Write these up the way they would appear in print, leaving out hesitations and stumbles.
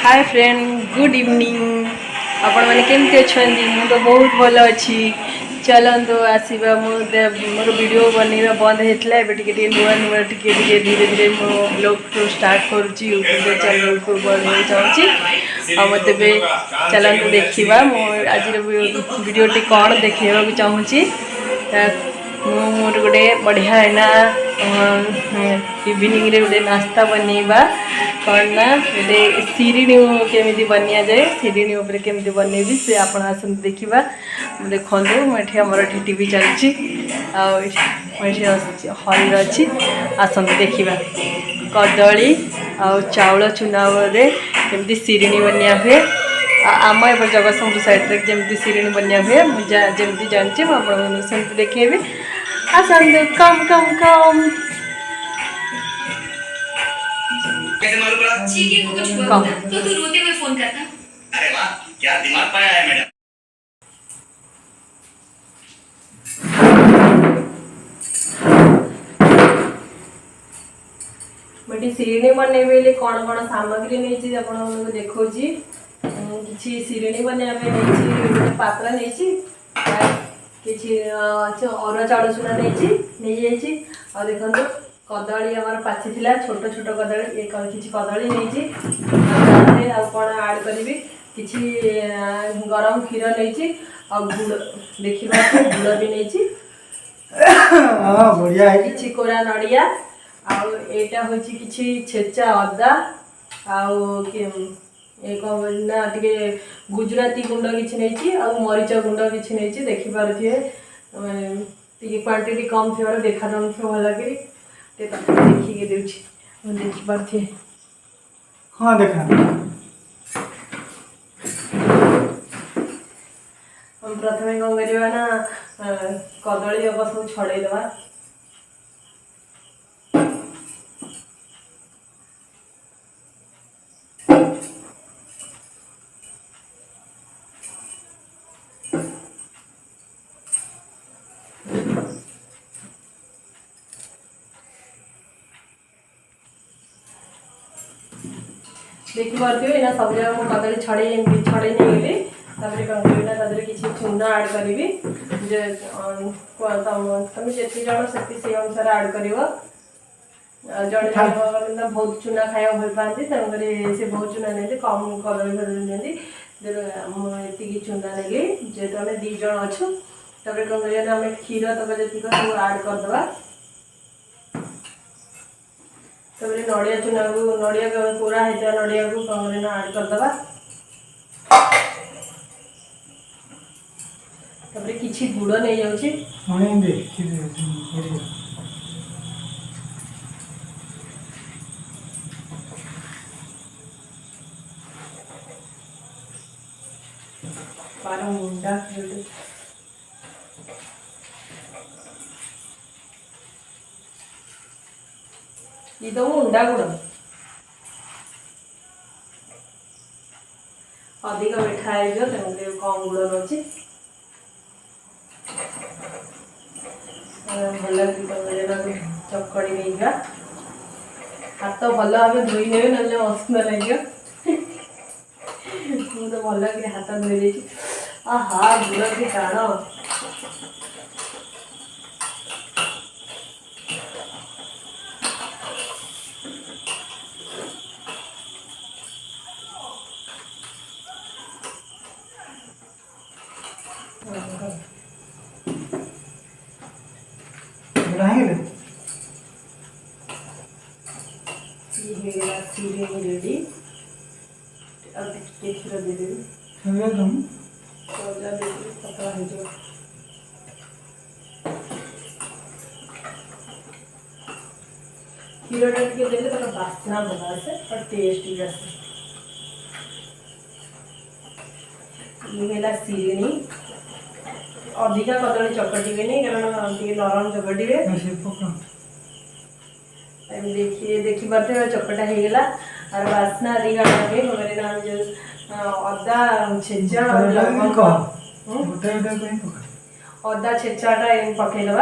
Hi friend good evening आपण मैंने केमती अच्छा मुझे तो बहुत भल अच्छी चलतु आसवा मोर वीडियो बनवा बंद होता है नुआ नुआ धीरे धीरे मो ब्लॉग स्टार्ट करुँची यूट्यूब चैनल को बनवा चाहूँगी मत चलतु देखा आज वीडियोटी कौन देखा चाहूँगी मोर गोटे बढ़िया है इवनिंग रे गोटे नास्ता बनवा कौन ना गोटे सिरिणी केमी बनिया जाए सिरिणी उपर केमी बनैबी से आप देखा देखो मुझे आमर टीवी चलती हल अच्छी आसत देखा कदली आउल चूना केमी सिरिणी बनिया हुए आम ए जगतसिंहपुर साइड जमी सिरिणी बनिया हुए मुझे जानची मुझे देखेबी आसतु कम कम कम कम तो तू रोते हुए फोन करता। अरे वाह क्या दिमाग पाया है मैडम। बेटी सिरिणी बनैबे कौन कौन सामग्री नहीं आपको देखा कि सिरिणी बनवाई पात्र नहीं कि अरुआ चाउल चूना नहीं देखो कदली आमर पाची छोट छोट कदली किसी कदली नहीं कौन आड करी कि गरम क्षीर नहीं गुड़ देखा गुड़ भी नहीं कि कोरा नड़िया आटा हूँ कि छेचा अदा ना टे गुजराती गुंड किसी नहीं मरीच गुंड किसी नहीं देखिपे क्वांटिटी कम थी देखा जाऊ भल कि देखिए देखिपे हाँ देखा हम प्रथम कौन करवा ना कदली सब छड़ेदवा देखिपे ना सब जगह मुझे कदली छड़े नहीं गली कौन किसी चूना आड करी तुम जी जन से अनुसार आड कर जड़े बहुत चूना खाया भल पाती तेणुक से बहुत चूना नहीं कम कदली फदली नहीं चूना नेली जेहेतु आम दीज अच्छु तब कौन कर क्षीर तक जी सब आड करदे तब नड़िया चूना को नड़िया कोरा होता नड़िया को कौन आड करदे तब किसी गुड़ नहीं जाऊँगी बारह मुंडा ये तो मुंडा गुड़ अधिक मिठा है तेणुक कम गुड़ नौची भल चकड़ी नहीं हाथ भल भाव धोई ने ना असन लगे मुझे भल कि हाथ धोई दे आहा गुड़ की टाण रेडी अब क्षीर दे देवी पतला हो क्षीरटा टे देले तर बास्ना भल आसे और टेस्ट भी आसे ये सिरिणी अधिका कदली चकटे नहीं कारण टे नरम चकटे देखिए देखिपे चकटा होगला और बास्ना अधिका लगे जो अदा छेचा अदा छेचाटा पकईदे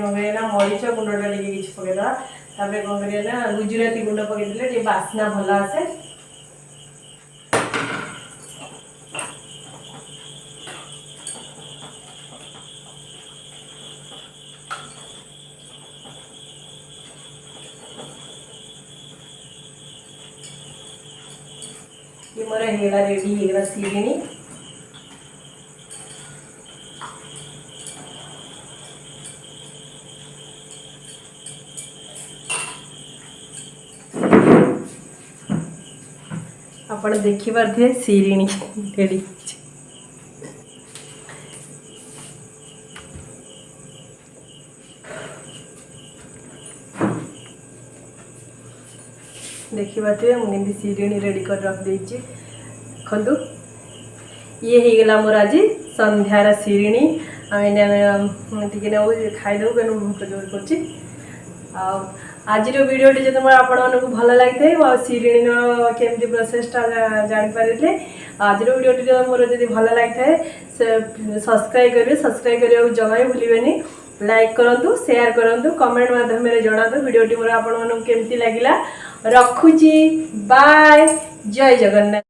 कौन करना मरीच गुंडा टे कि पकईदे कौन करना गुजराती गुंड पकईदे बास्ना भल आसे ये मोर हेला रेडी हेगला सीरिणी आपण देखि पारे सीरिणी रेडी देखिए मुझे सीरिणी रेडी कर रख देची खंदु ये हो गला मोर आज संध्यार सीरिणी टे खाईदेव कहीं भूख जोर कर आज वीडियो टी जब आपको भल लगी था सीरिणी केमती प्रोसेसटा जापारे आज वीडियो टी मोर जब भल लगी था सब्सक्राइब करेंगे सब्सक्राइब करने को जमा भूलें लाइक करूँ शेयर करूँ कमेंट माध्यम जनातु वीडियो टी मोर आपको केमती लगिला रखुची बाय जय जगन्नाथ।